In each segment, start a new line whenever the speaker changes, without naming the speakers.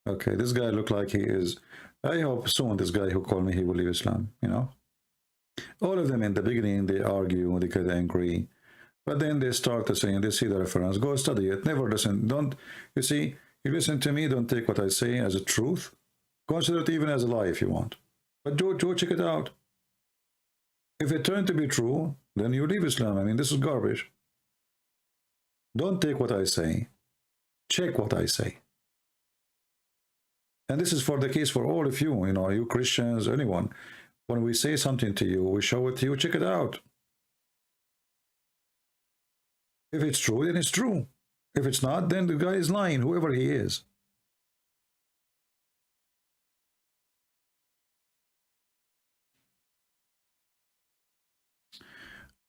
Okay, this guy look like he is. I hope soon this guy who called me, he will leave Islam, you know. All of them in the beginning, they argue, they get angry. But then they start to say, and they see the reference, go study it. Never listen. Don't, you see, you listen to me, don't take what I say as a truth. Consider it even as a lie if you want. But go check it out. If it turned to be true, then you leave Islam. I mean, this is garbage. Don't take what I say. Check what I say. And this is for the case for all of you, you know, you Christians, anyone. When we say something to you, we show it to you, check it out. If it's true, then it's true. If it's not, then the guy is lying, whoever he is.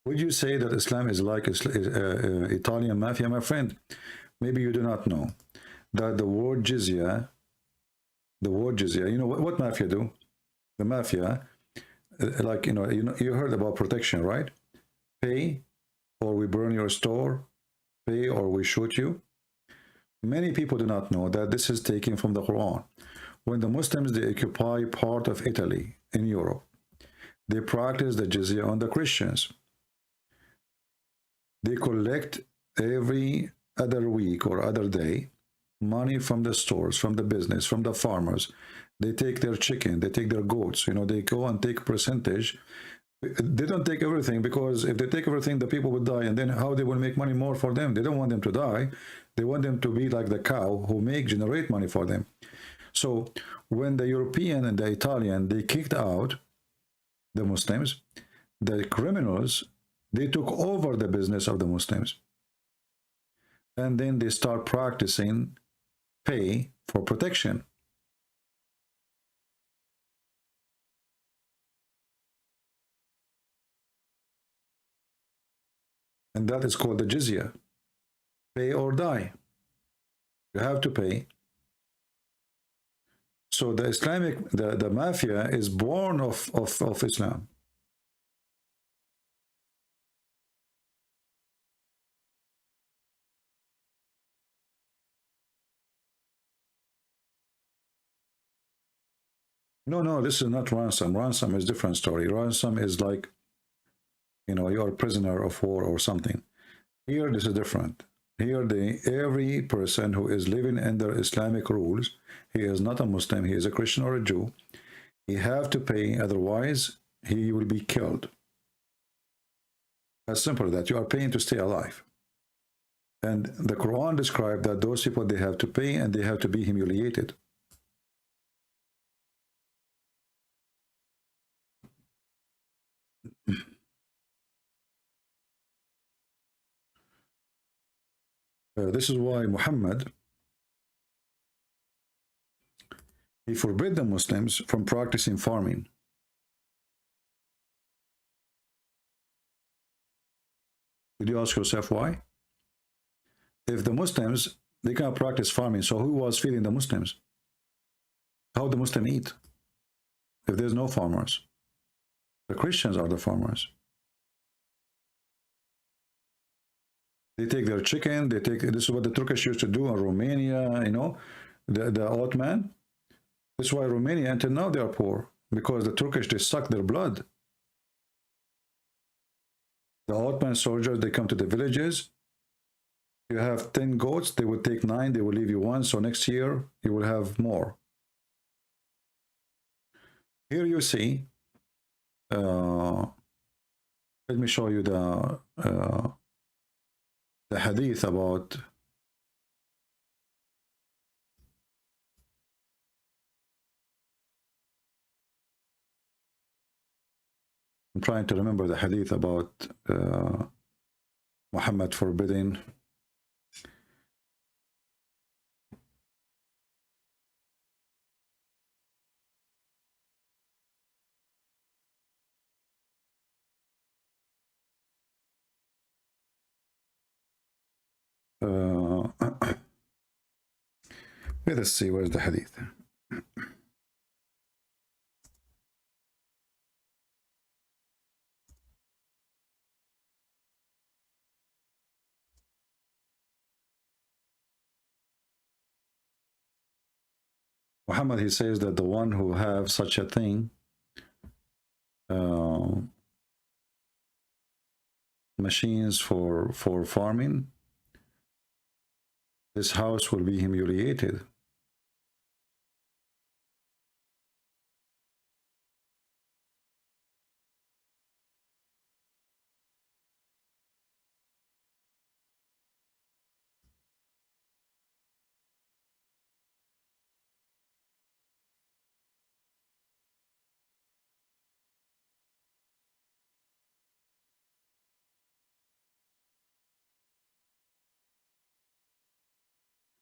Would you say that Islam is like Italian mafia, my friend? Maybe you do not know that the word jizya, you know what mafia do? The mafia, like, you heard about protection, right? Pay or we burn your store, pay or we shoot you. Many people do not know that this is taken from the Quran. When the Muslims, they occupy part of Italy in Europe, they practice the jizya on the Christians. They collect every other week or other day money from the stores, from the business, from the farmers. They take their chicken, they take their goats, you know, they go and take percentage. They don't take everything, because if they take everything, the people would die, and then how they will make money more for them? They don't want them to die. They want them to be like the cow who generate money for them. So when the European and the Italian, they kicked out the Muslims, the criminals, they took over the business of the Muslims. And then they start practicing pay for protection. And that is called the jizya. Pay or die. You have to pay. So the Islamic, the mafia is born of Islam. No, this is not ransom. Ransom is a different story. Ransom is like, you know, you're a prisoner of war or something. Here, this is different. Here, every person who is living under Islamic rules, he is not a Muslim, he is a Christian or a Jew, he have to pay, otherwise he will be killed. As simple as that. You are paying to stay alive. And the Quran described that those people, they have to pay and they have to be humiliated. This is why Muhammad, he forbid the Muslims from practicing farming. Did you ask yourself why? If the Muslims, they cannot practice farming, so who was feeding the Muslims? How the Muslim eat if there's no farmers? The Christians are the farmers. They take their chicken, they take, this is what the Turkish used to do in Romania, you know, the Ottoman. That's why Romania, until now, they are poor, because the Turkish, they suck their blood. The Ottoman soldiers, they come to the villages. You have 10 goats, they will take 9, they will leave you 1, so next year you will have more. Here you see, let me show you the hadith about I'm trying to remember the hadith about Muhammad forbidding let us see, where's the hadith? Muhammad, he says that the one who have such a thing, uh, machines for farming, this house will be humiliated.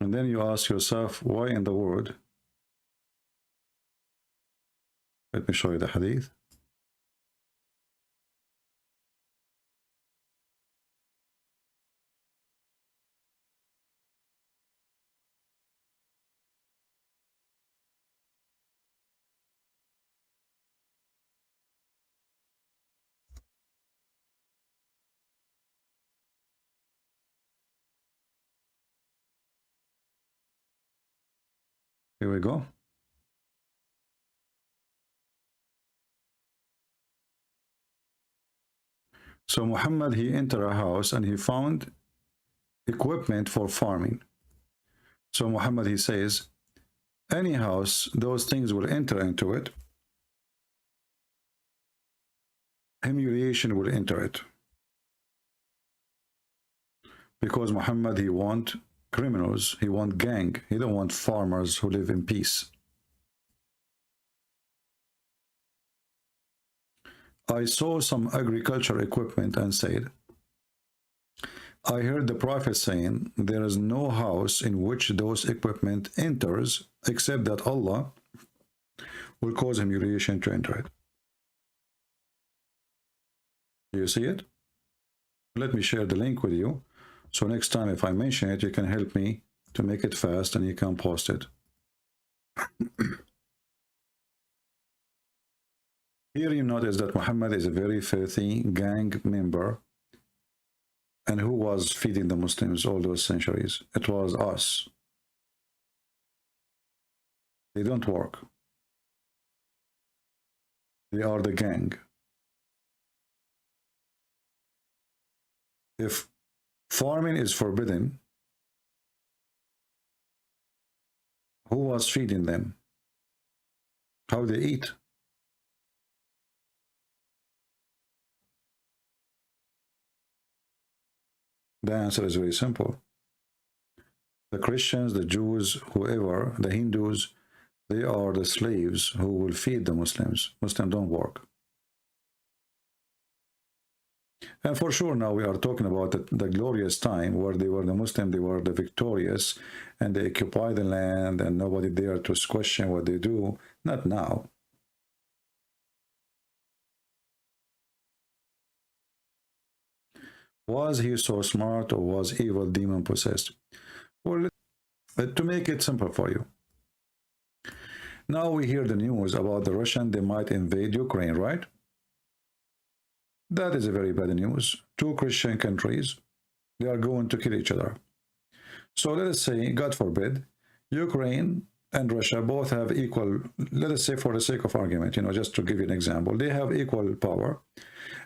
And then you ask yourself, why in the world? Let me show you the hadith. Here we go. So Muhammad, he entered a house and he found equipment for farming. So Muhammad, he says, any house, those things will enter into it. Humiliation will enter it. Because Muhammad, he want criminals, he want gang, he don't want farmers who live in peace. I saw some agriculture equipment and said, I heard the Prophet saying, there is no house in which those equipment enters except that Allah will cause humiliation to enter it. Do you see it? Let me share the link with you. So next time if I mention it, you can help me to make it fast and you can post it. Here you notice that Muhammad is a very filthy gang member. And who was feeding the Muslims all those centuries? It was us. They don't work. They are the gang. If farming is forbidden, who was feeding them? How they eat? The answer is very simple. The Christians, the Jews, whoever, the Hindus, they are the slaves who will feed the Muslims. Muslims don't work. And for sure now we are talking about the glorious time where they were the Muslim, they were the victorious, and they occupy the land and nobody dare to question what they do. Not now. Was he so smart or was evil demon possessed? Well, to make it simple for you. Now we hear the news about the Russian, they might invade Ukraine, right? That is a very bad news. Two Christian countries, they are going to kill each other. So let us say, God forbid, Ukraine and Russia both have equal, let us say for the sake of argument, just to give you an example, they have equal power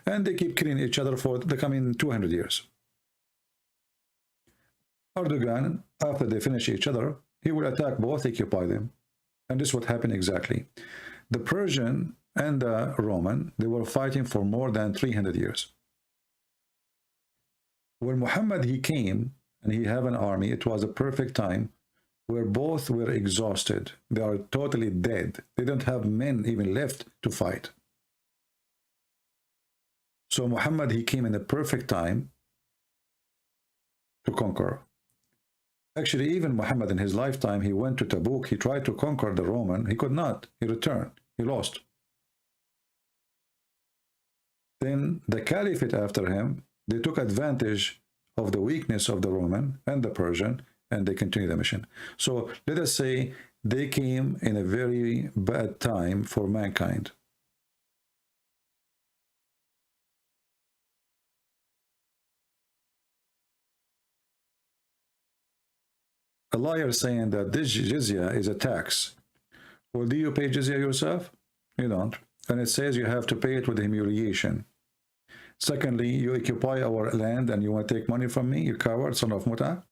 and they keep killing each other for the coming 200 years. Erdogan, after they finish each other, he will attack both, occupy them. And this is what happened exactly. The Persian and the Roman, they were fighting for more than 300 years. When Muhammad, he came and he had an army, it was a perfect time where both were exhausted. They are totally dead. They don't have men even left to fight. So Muhammad, he came in a perfect time to conquer. Actually, even Muhammad in his lifetime, he went to Tabuk. He tried to conquer the Roman. He could not. He returned. He lost. Then the Caliphate after him, they took advantage of the weakness of the Roman and the Persian, and they continued the mission. So let us say they came in a very bad time for mankind. A liar saying that this jizya is a tax. Well, do you pay jizya yourself? You don't. And it says you have to pay it with humiliation. Secondly, you occupy our land and you want to take money from me, you coward, son of muta.